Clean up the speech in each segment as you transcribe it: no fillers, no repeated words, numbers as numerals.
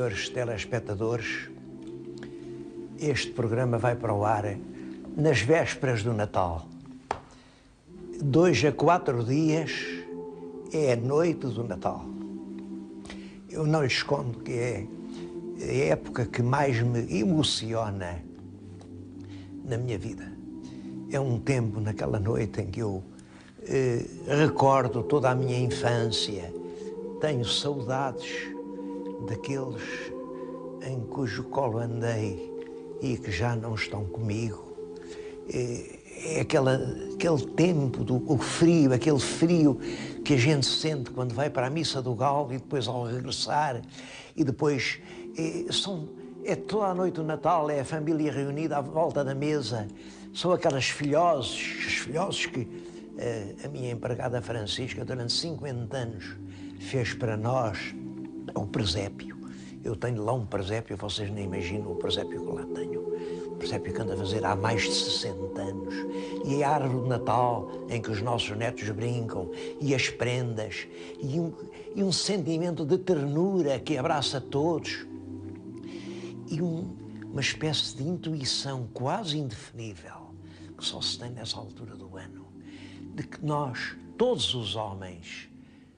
senhores telespectadores, este programa vai para o ar nas vésperas do Natal. 2 a 4 dias é a noite do Natal. Eu não lhes escondo que é a época que mais me emociona na minha vida. É um tempo, naquela noite, em que eu recordo toda a minha infância, tenho saudades daqueles em cujo colo andei e que já não estão comigo. É aquele tempo do frio, aquele frio que a gente sente quando vai para a missa do Galo e depois ao regressar, e depois é toda a noite do Natal, é a família reunida à volta da mesa, são aquelas filhoses que a minha empregada Francisca, durante 50 anos, fez para nós o presépio. Eu tenho lá um presépio, vocês nem imaginam o presépio que lá tenho. O presépio que ando a fazer há mais de 60 anos. E a árvore de Natal, em que os nossos netos brincam, e as prendas, e um sentimento de ternura que abraça todos. E uma espécie de intuição quase indefinível, que só se tem nessa altura do ano, de que nós, todos os homens,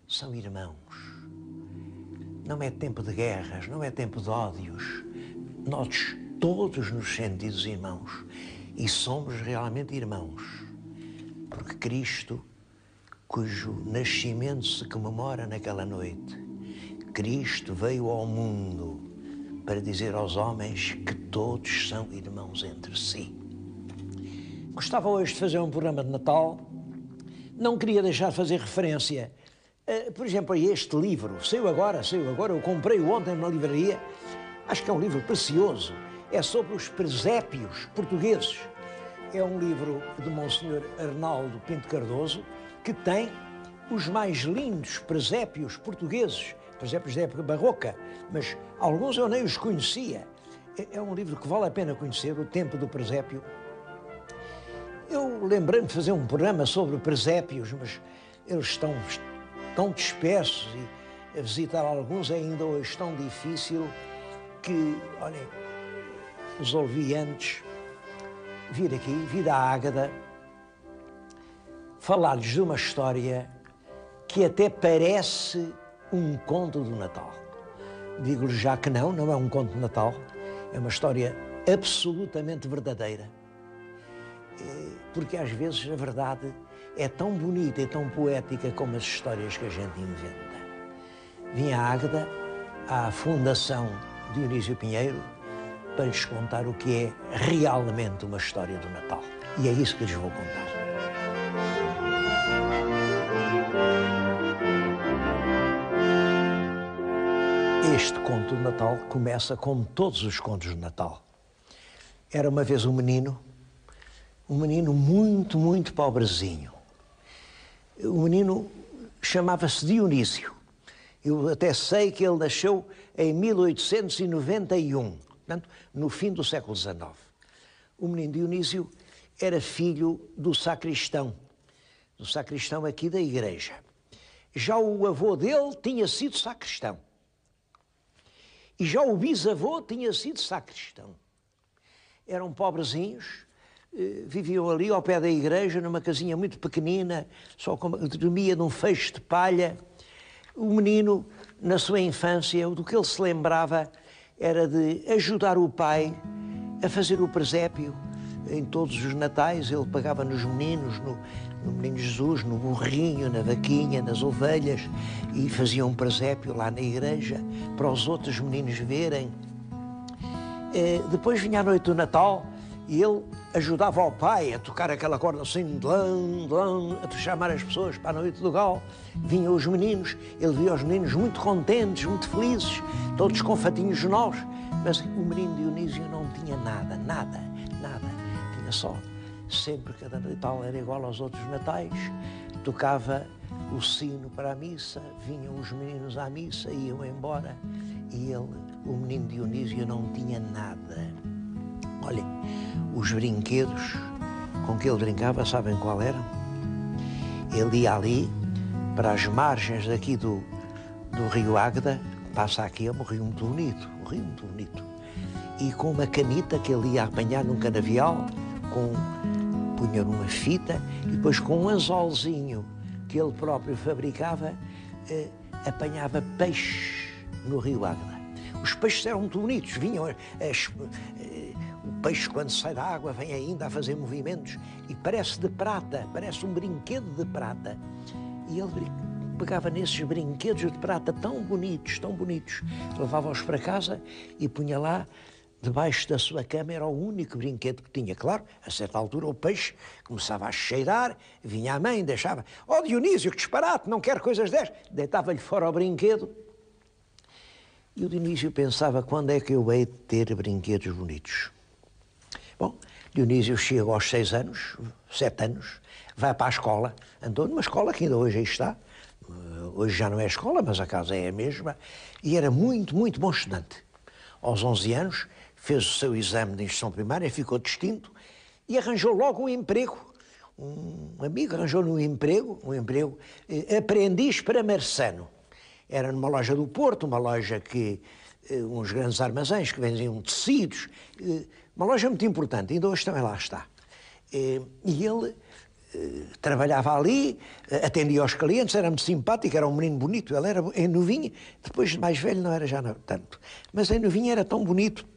são irmãos. Não é tempo de guerras, não é tempo de ódios. Nós todos nos sentimos irmãos e somos realmente irmãos. Porque Cristo, cujo nascimento se comemora naquela noite, Cristo veio ao mundo para dizer aos homens que todos são irmãos entre si. Gostava hoje de fazer um programa de Natal. Não queria deixar de fazer referência, por exemplo, a este livro. Saiu agora, eu comprei-o ontem na livraria. Acho que é um livro precioso. É sobre os presépios portugueses. É um livro de Monsenhor Arnaldo Pinto Cardoso, que tem os mais lindos presépios portugueses, presépios da época barroca, mas alguns eu nem os conhecia. É um livro que vale a pena conhecer, O Tempo do Presépio. Eu lembrei-me de fazer um programa sobre presépios, mas eles estão tão dispersos e a visitar alguns é ainda hoje tão difícil que, olhem, resolvi antes vir aqui, vir à Ágada, falar-lhes de uma história que até parece um conto do Natal. Digo-lhes já que não é um conto de Natal, é uma história absolutamente verdadeira. Porque às vezes a verdade é tão bonita e tão poética como as histórias que a gente inventa. Vim à Águeda, à Fundação Dionísio Pinheiro, para lhes contar o que é realmente uma história do Natal. E é isso que lhes vou contar. Este conto de Natal começa como todos os contos de Natal. Era uma vez um menino muito, muito pobrezinho. O menino chamava-se Dionísio. Eu até sei que ele nasceu em 1891, portanto, no fim do século XIX. O menino Dionísio era filho do sacristão aqui da igreja. Já o avô dele tinha sido sacristão. E já o bisavô tinha sido sacristão. Eram pobrezinhos, viviam ali ao pé da igreja, numa casinha muito pequenina, só dormia num feixe de palha. O menino, na sua infância, do que ele se lembrava era de ajudar o pai a fazer o presépio. Em todos os natais ele pagava nos meninos, no menino Jesus, no burrinho, na vaquinha, nas ovelhas, e fazia um presépio lá na igreja para os outros meninos verem. Depois vinha a noite do Natal e ele ajudava ao pai a tocar aquela corda assim, a chamar as pessoas para a noite do Galo. Vinham os meninos, ele via os meninos muito contentes, muito felizes, todos com fatinhos novos, mas o menino Dionísio não tinha nada. Tinha só, sempre cada Natal era igual aos outros natais, tocava o sino para a missa, vinham os meninos à missa, iam embora, e ele, o menino Dionísio, não tinha nada. Olhem, os brinquedos com que ele brincava, sabem qual era? Ele ia ali, para as margens daqui do rio Águeda, passa aqui é um rio muito bonito, um rio muito bonito. E com uma canita que ele ia apanhar num canavial, punha numa fita, e depois com um anzolzinho que ele próprio fabricava, apanhava peixe no rio Águeda. Os peixes eram muito bonitos, vinham, o peixe quando sai da água vem ainda a fazer movimentos e parece de prata, parece um brinquedo de prata. E ele pegava nesses brinquedos de prata tão bonitos, levava-os para casa e punha lá debaixo da sua cama, era o único brinquedo que tinha. Claro, a certa altura o peixe começava a cheirar, vinha a mãe, deixava, ó Dionísio, que disparate, não quero coisas destas, deitava-lhe fora o brinquedo. E o Dionísio pensava, quando é que eu hei de ter brinquedos bonitos? Bom, Dionísio chega aos 6 anos, 7 anos, vai para a escola, andou numa escola que ainda hoje aí está, hoje já não é escola, mas a casa é a mesma, e era muito, muito bom estudante. Aos 11 anos, fez o seu exame de instrução primária, ficou distinto e arranjou logo um emprego. Um amigo arranjou-lhe um emprego, aprendiz para marçano. Era numa loja do Porto, uma loja que, uns grandes armazéns que vendiam tecidos, uma loja muito importante, ainda hoje também lá está. E ele trabalhava ali, atendia aos clientes, era muito simpático, era um menino bonito, ele era em novinho, depois de mais velho não era já tanto, mas em novinho era tão bonito,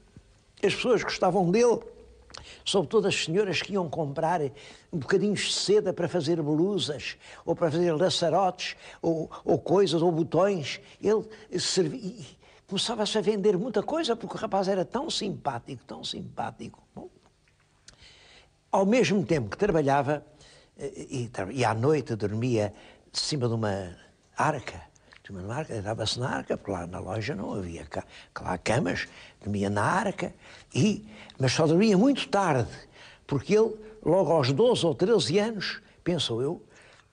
as pessoas gostavam dele, sobretudo as senhoras que iam comprar bocadinhos de seda para fazer blusas, ou para fazer laçarotes, ou coisas, ou botões, ele servia, começava-se a vender muita coisa, porque o rapaz era tão simpático, tão simpático. Bom, ao mesmo tempo que trabalhava, e à noite dormia de cima de uma arca, dava-se na arca, porque lá na loja não havia lá camas, dormia na arca, mas só dormia muito tarde, porque ele, logo aos 12 ou 13 anos, pensou eu,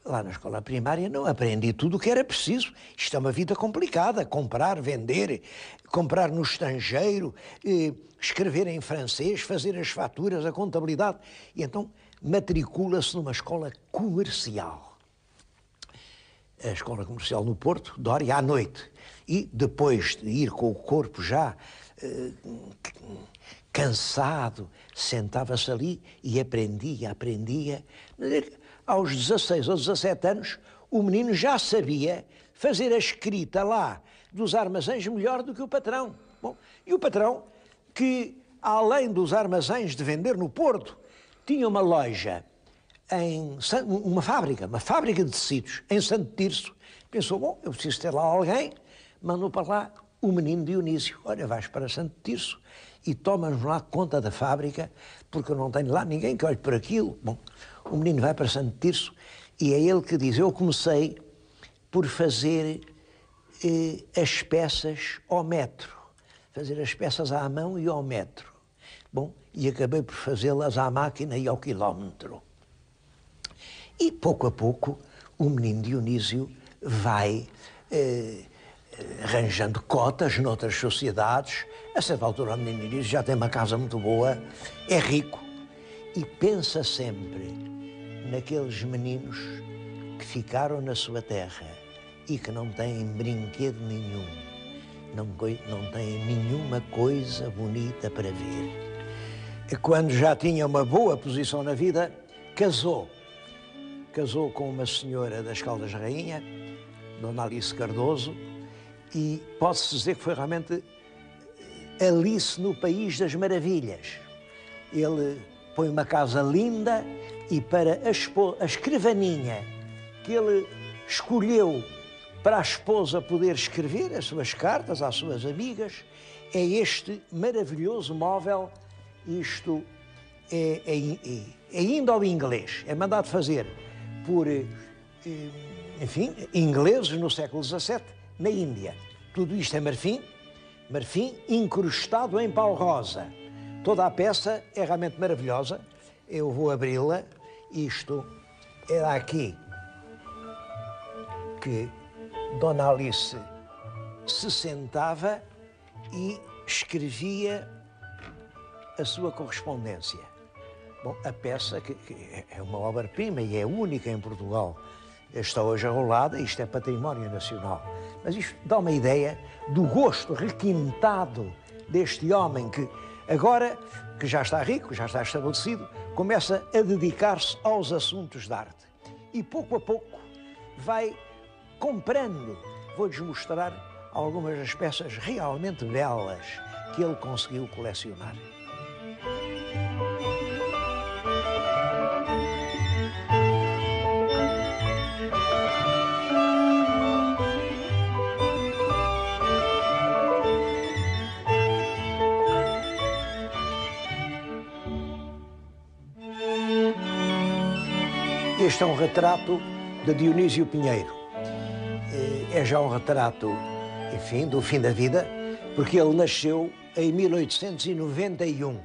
lá na escola primária não aprendi tudo o que era preciso, isto é uma vida complicada, comprar, vender, comprar no estrangeiro, escrever em francês, fazer as faturas, a contabilidade, e então matricula-se numa escola comercial. A escola comercial no Porto, Dória, à noite. E depois de ir com o corpo já cansado, sentava-se ali e aprendia. Aos 16 ou 17 anos, o menino já sabia fazer a escrita lá dos armazéns melhor do que o patrão. Bom, e o patrão, que além dos armazéns de vender no Porto, tinha uma loja, uma fábrica de tecidos em Santo Tirso. Pensou, bom, eu preciso ter lá alguém, mandou para lá o menino Dionísio. Olha, vais para Santo Tirso e tomas lá conta da fábrica, porque eu não tenho lá ninguém que olhe por aquilo. Bom, o menino vai para Santo Tirso e é ele que diz, eu comecei por fazer as peças ao metro, fazer as peças à mão e ao metro. Bom, e acabei por fazê-las à máquina e ao quilómetro. E, pouco a pouco, o menino Dionísio vai arranjando cotas noutras sociedades. A certa altura, o menino Dionísio já tem uma casa muito boa, é rico, e pensa sempre naqueles meninos que ficaram na sua terra e que não têm brinquedo nenhum, não têm nenhuma coisa bonita para ver. Quando já tinha uma boa posição na vida, casou com uma senhora das Caldas Rainha, Dona Alice Cardoso, e pode-se dizer que foi realmente Alice no País das Maravilhas. Ele põe uma casa linda e para a escrivaninha que ele escolheu para a esposa poder escrever as suas cartas às suas amigas, é este maravilhoso móvel. Isto é indo-inglês, é mandado fazer por, enfim, ingleses no século XVII, na Índia. Tudo isto é marfim incrustado em pau rosa. Toda a peça é realmente maravilhosa. Eu vou abri-la. Isto era aqui que Dona Alice se sentava e escrevia a sua correspondência. Bom, a peça, que é uma obra-prima e é única em Portugal, está hoje arrolada, isto é património nacional. Mas isto dá uma ideia do gosto requintado deste homem que agora, que já está rico, já está estabelecido, começa a dedicar-se aos assuntos da arte. E pouco a pouco vai comprando. Vou-lhes mostrar algumas das peças realmente belas que ele conseguiu colecionar. Este é um retrato de Dionísio Pinheiro. É já um retrato, enfim, do fim da vida, porque ele nasceu em 1891.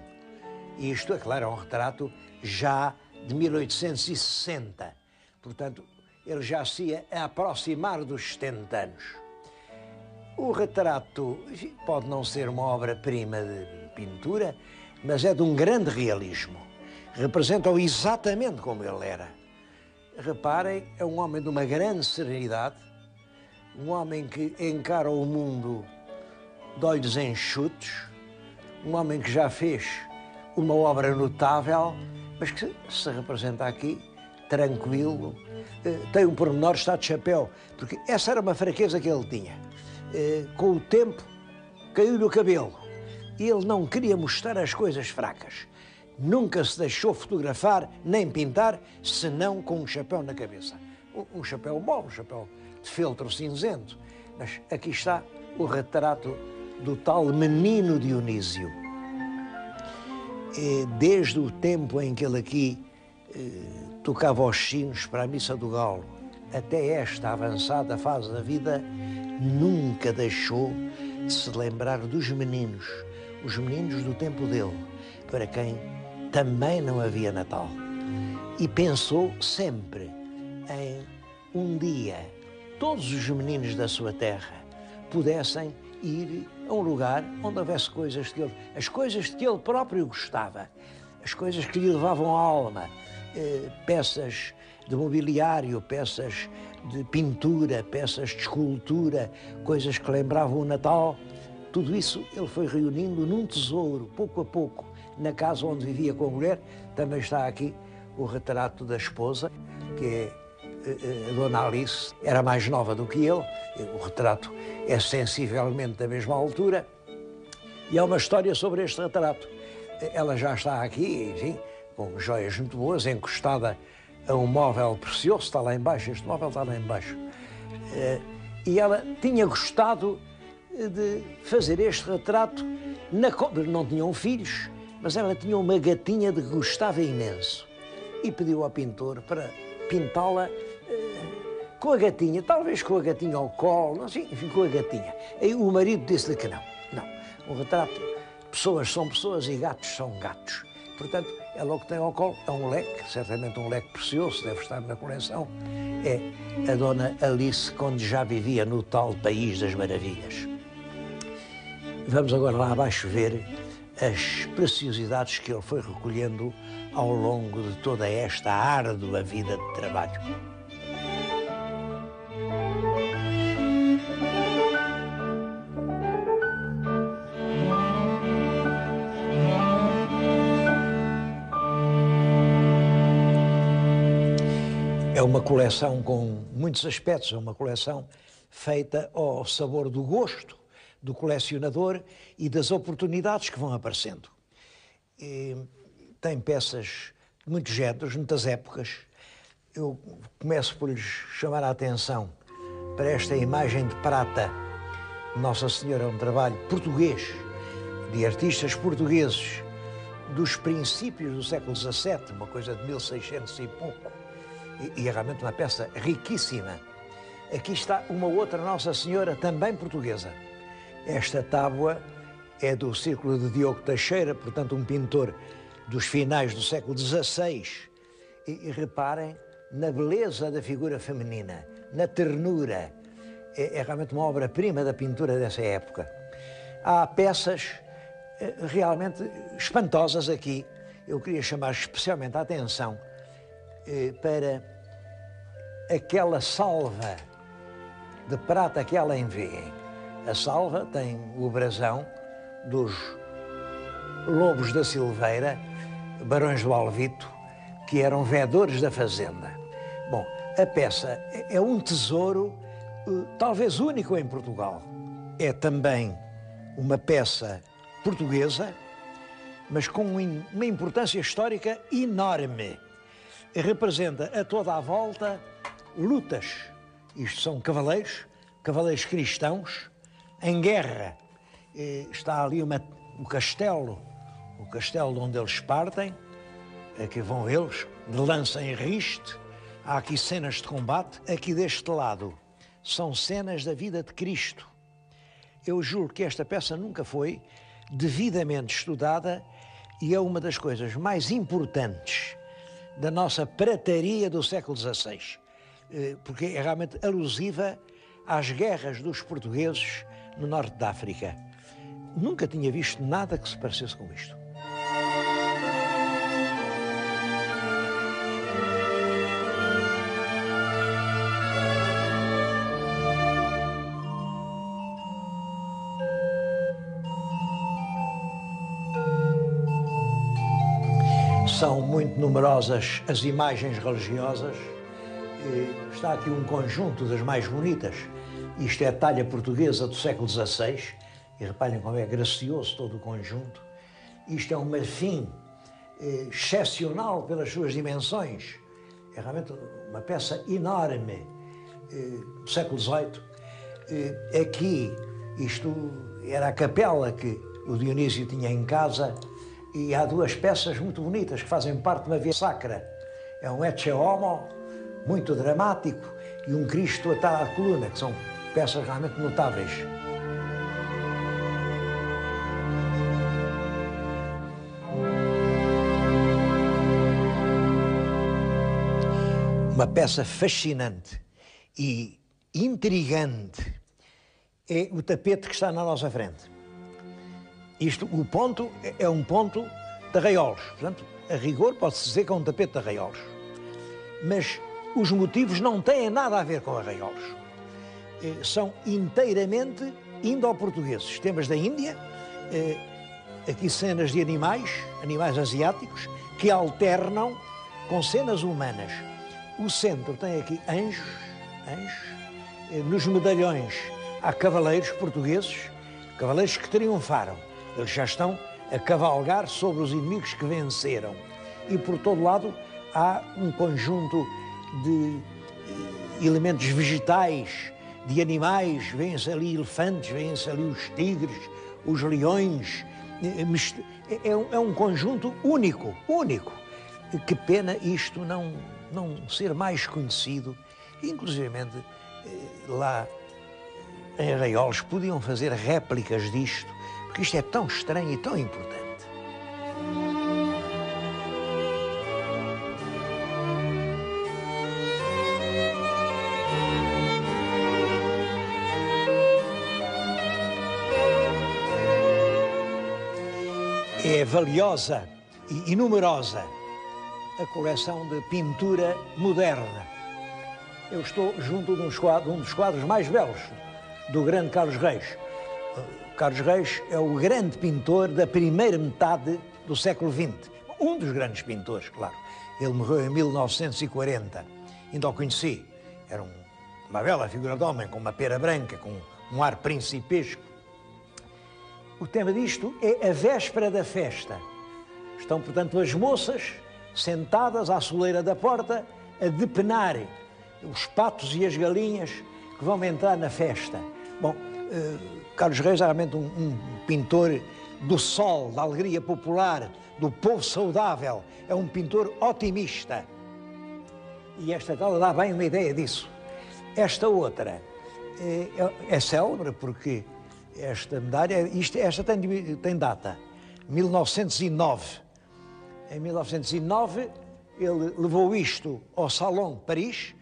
E isto, é claro, é um retrato já de 1860. Portanto, ele já se ia aproximar dos 70 anos. O retrato pode não ser uma obra-prima de pintura, mas é de um grande realismo. Representa-o exatamente como ele era. Reparem, é um homem de uma grande serenidade, um homem que encara o mundo de olhos enxutos, um homem que já fez uma obra notável, mas que se representa aqui tranquilo, tem um pormenor, está de chapéu, porque essa era uma fraqueza que ele tinha. Com o tempo, caiu-lhe o cabelo e ele não queria mostrar as coisas fracas. Nunca se deixou fotografar nem pintar, senão com um chapéu na cabeça. Um chapéu bom, um chapéu de feltro cinzento. Mas aqui está o retrato do tal menino Dionísio. Desde o tempo em que ele aqui tocava os sinos para a Missa do Galo, até esta avançada fase da vida, nunca deixou de se lembrar dos meninos, os meninos do tempo dele, para quem também não havia Natal. E pensou sempre em um dia todos os meninos da sua terra pudessem ir a um lugar onde houvesse coisas que ele, as coisas de que ele próprio gostava, as coisas que lhe levavam a alma, peças de mobiliário, peças de pintura, peças de escultura, coisas que lembravam o Natal. Tudo isso ele foi reunindo num tesouro, pouco a pouco, na casa onde vivia com a mulher. Também está aqui o retrato da esposa, que é a Dona Alice, era mais nova do que ele. O retrato é sensivelmente da mesma altura. E há uma história sobre este retrato. Ela já está aqui, enfim, com joias muito boas, encostada a um móvel precioso, está lá embaixo, este móvel está lá embaixo. E ela tinha gostado de fazer este retrato, não tinham filhos, mas ela tinha uma gatinha de que gostava imenso e pediu ao pintor para pintá-la com a gatinha, talvez com a gatinha ao colo, não sei, enfim, com a gatinha. E o marido disse-lhe que não. Um retrato, pessoas são pessoas e gatos são gatos. Portanto, ela o que tem ao colo é um leque, certamente um leque precioso, deve estar na coleção. É a Dona Alice, quando já vivia no tal País das Maravilhas. Vamos agora lá abaixo ver as preciosidades que ele foi recolhendo ao longo de toda esta árdua vida de trabalho. É uma coleção com muitos aspectos, é uma coleção feita ao sabor do gosto do colecionador e das oportunidades que vão aparecendo. Tem peças de muitos géneros, muitas épocas. Eu começo por lhes chamar a atenção para esta imagem de prata. Nossa Senhora é um trabalho português, de artistas portugueses, dos princípios do século XVII, uma coisa de 1600 e pouco, e é realmente uma peça riquíssima. Aqui está uma outra Nossa Senhora, também portuguesa. Esta tábua é do Círculo de Diogo Teixeira, portanto um pintor dos finais do século XVI. E reparem na beleza da figura feminina, na ternura. É realmente uma obra-prima da pintura dessa época. Há peças realmente espantosas aqui. Eu queria chamar especialmente a atenção para aquela salva de prata que além vêem. A salva tem o brasão dos Lobos da Silveira, barões do Alvito, que eram vedores da fazenda. Bom, a peça é um tesouro, talvez único em Portugal. É também uma peça portuguesa, mas com uma importância histórica enorme. Representa a toda a volta lutas. Isto são cavaleiros cristãos, em guerra. Está ali o castelo onde eles partem, aqui vão eles, de lança em riste. Há aqui cenas de combate. Aqui deste lado são cenas da vida de Cristo. Eu juro que esta peça nunca foi devidamente estudada e é uma das coisas mais importantes da nossa prataria do século XVI, porque é realmente alusiva às guerras dos portugueses no norte da África. Nunca tinha visto nada que se parecesse com isto. São muito numerosas as imagens religiosas. Está aqui um conjunto das mais bonitas. Isto é talha portuguesa do século XVI. E reparem como é gracioso todo o conjunto. Isto é um marfim excepcional pelas suas dimensões. É realmente uma peça enorme do século XVIII. Aqui, isto era a capela que o Dionísio tinha em casa. E há duas peças muito bonitas que fazem parte de uma via sacra. É um Ecce Homo, muito dramático, e um Cristo atado à coluna, que são peças realmente notáveis. Uma peça fascinante e intrigante é o tapete que está na nossa frente. O ponto é um ponto de arraiolos. Portanto, a rigor pode-se dizer que é um tapete de arraiolos. Mas os motivos não têm nada a ver com arraiolos. São inteiramente indo-portugueses. Temas da Índia, aqui cenas de animais asiáticos, que alternam com cenas humanas. O centro tem aqui anjos. Nos medalhões há cavaleiros portugueses, cavaleiros que triunfaram. Eles já estão a cavalgar sobre os inimigos que venceram. E por todo lado há um conjunto de elementos vegetais, de animais. Vêem-se ali elefantes, vêem-se ali os tigres, os leões. É um conjunto único. Que pena isto não ser mais conhecido. Inclusivamente lá em Arraiolos podiam fazer réplicas disto, porque isto é tão estranho e tão importante. É valiosa e numerosa a coleção de pintura moderna. Eu estou junto de um dos quadros mais belos do grande Carlos Reis. Carlos Reis é o grande pintor da primeira metade do século XX. Um dos grandes pintores, claro. Ele morreu em 1940. Ainda o conheci. Era uma bela figura de homem, com uma pera branca, com um ar principesco. O tema disto é a véspera da festa. Estão, portanto, as moças sentadas à soleira da porta a depenar os patos e as galinhas que vão entrar na festa. Bom, Carlos Reis é realmente um pintor do sol, da alegria popular, do povo saudável. É um pintor otimista. E esta tela dá bem uma ideia disso. Esta outra é célebre porque esta medalha, esta tem data, 1909. Em 1909 ele levou isto ao Salão de Paris.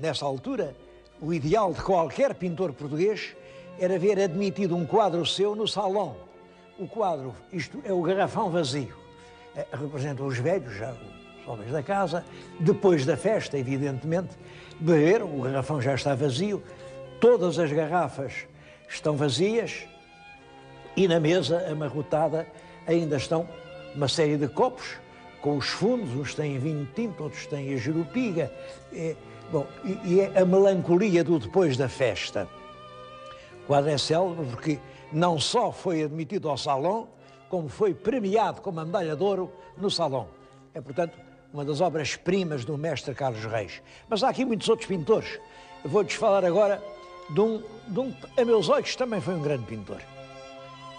Nessa altura, o ideal de qualquer pintor português era ver admitido um quadro seu no salão. O quadro, isto é o garrafão vazio. Representa os velhos, já homens da casa, depois da festa, evidentemente, beberam, o garrafão já está vazio, todas as garrafas estão vazias e na mesa amarrotada ainda estão uma série de copos com os fundos, uns têm vinho tinto, outros têm a jerupiga. Bom, e é a melancolia do depois da festa. O quadro é célebre porque não só foi admitido ao Salão, como foi premiado com uma medalha de ouro no Salão. É, portanto, uma das obras-primas do mestre Carlos Reis. Mas há aqui muitos outros pintores. Eu vou-lhes falar agora de um, a meus olhos, também foi um grande pintor.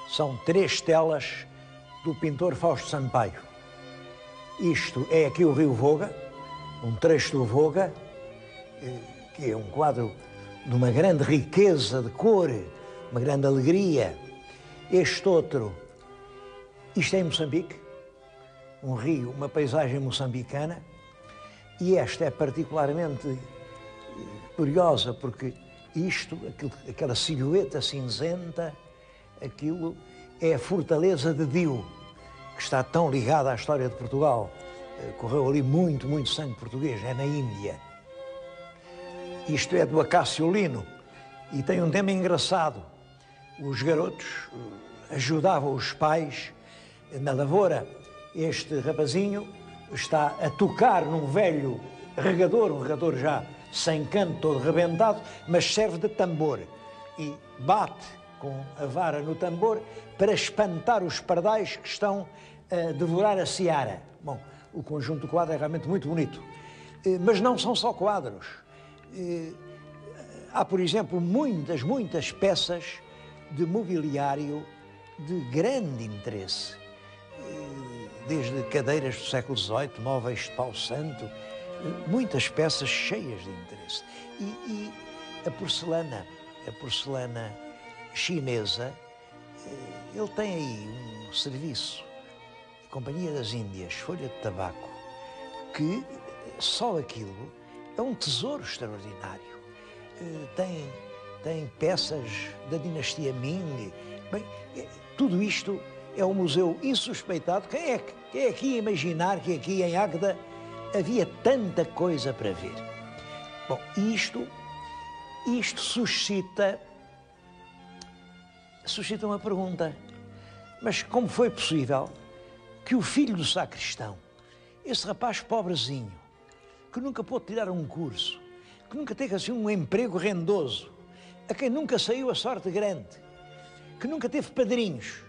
São 3 telas do pintor Fausto Sampaio. Isto é aqui o Rio Voga, um trecho do Voga, que é um quadro de uma grande riqueza de cor, uma grande alegria. Este outro, isto é em Moçambique, um rio, uma paisagem moçambicana, e esta é particularmente curiosa porque isto, aquela silhueta cinzenta, aquilo é a fortaleza de Dio, que está tão ligada à história de Portugal. Correu ali muito sangue português, é na Índia. Isto é do Acácio Lino e tem um tema engraçado. Os garotos ajudavam os pais na lavoura. Este rapazinho está a tocar num velho regador, um regador já sem cano, todo rebentado, mas serve de tambor. E bate com a vara no tambor para espantar os pardais que estão a devorar a seara. Bom, o conjunto do quadro é realmente muito bonito. Mas não são só quadros. Há, por exemplo, muitas peças de mobiliário de grande interesse. Desde cadeiras do século XVIII, móveis de pau santo, muitas peças cheias de interesse. E a porcelana chinesa, ele tem aí um serviço, a Companhia das Índias, folha de tabaco, que só aquilo é um tesouro extraordinário. Tem peças da dinastia Ming. Bem, tudo isto é um museu insuspeitado. Quem é que ia imaginar que aqui em Águeda havia tanta coisa para ver? Bom, isto suscita uma pergunta. Mas como foi possível que o filho do sacristão, esse rapaz pobrezinho, que nunca pôde tirar um curso, que nunca teve assim um emprego rendoso, a quem nunca saiu a sorte grande, que nunca teve padrinhos,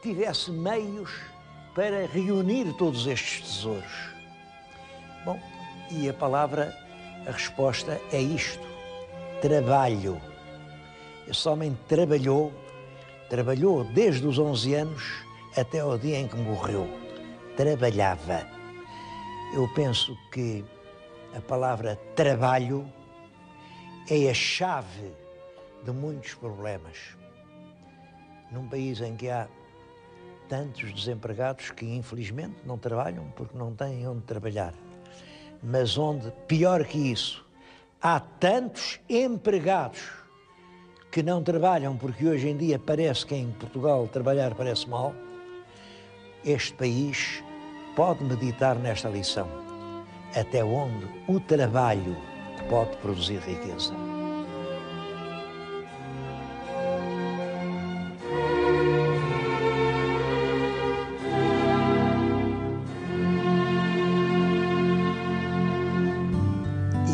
tivesse meios para reunir todos estes tesouros? Bom, e a resposta é isto: trabalho. Esse homem trabalhou desde os 11 anos até ao dia em que morreu. Trabalhava. Eu penso que a palavra trabalho é a chave de muitos problemas. Num país em que há tantos desempregados que, infelizmente, não trabalham porque não têm onde trabalhar, mas onde, pior que isso, há tantos empregados que não trabalham porque hoje em dia parece que em Portugal trabalhar parece mal, este país pode meditar nesta lição. Até onde o trabalho pode produzir riqueza.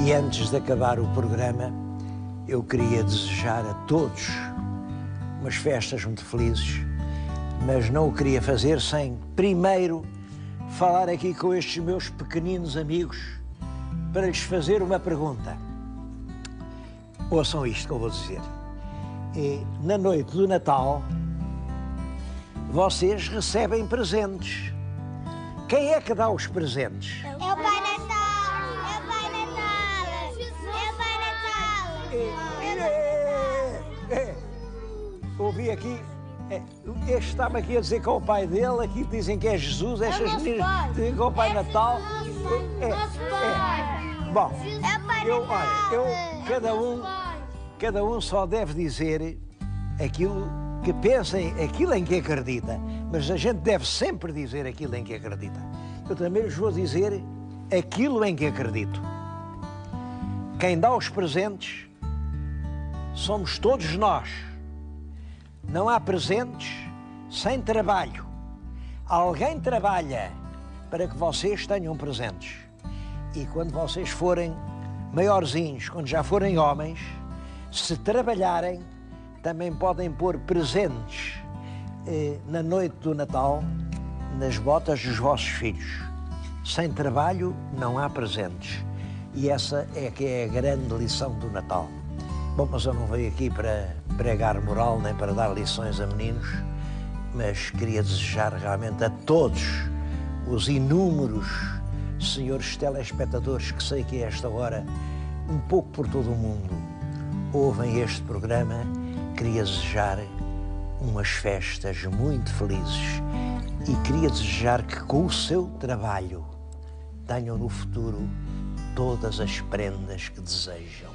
E antes de acabar o programa, eu queria desejar a todos umas festas muito felizes, mas não o queria fazer sem primeiro falar aqui com estes meus pequeninos amigos para lhes fazer uma pergunta. Ouçam isto que eu vou dizer. Na noite do Natal, vocês recebem presentes. Quem é que dá os presentes? É o Pai Natal! É o Pai Natal! É o Pai Natal! Ouvi aqui, este estava aqui a dizer que é o pai dele, aqui dizem que é Jesus, estas meninas dizem que é o Pai Natal. Bom, É o Pai Natal! cada um só deve dizer aquilo que pensa, aquilo em que acredita, mas a gente deve sempre dizer aquilo em que acredita. eu também lhes vou dizer aquilo em que acredito. Quem dá os presentes somos todos nós. Não há presentes sem trabalho. Alguém trabalha para que vocês tenham presentes. E quando vocês forem maiorzinhos, quando já forem homens, se trabalharem, também podem pôr presentes na noite do Natal nas botas dos vossos filhos. Sem trabalho não há presentes. E essa é que é a grande lição do Natal. Bom, mas eu não venho aqui para pregar moral nem para dar lições a meninos, mas queria desejar realmente a todos os inúmeros senhores telespectadores que sei que a esta hora, um pouco por todo o mundo, ouvem este programa. Queria desejar umas festas muito felizes e queria desejar que com o seu trabalho tenham no futuro todas as prendas que desejam.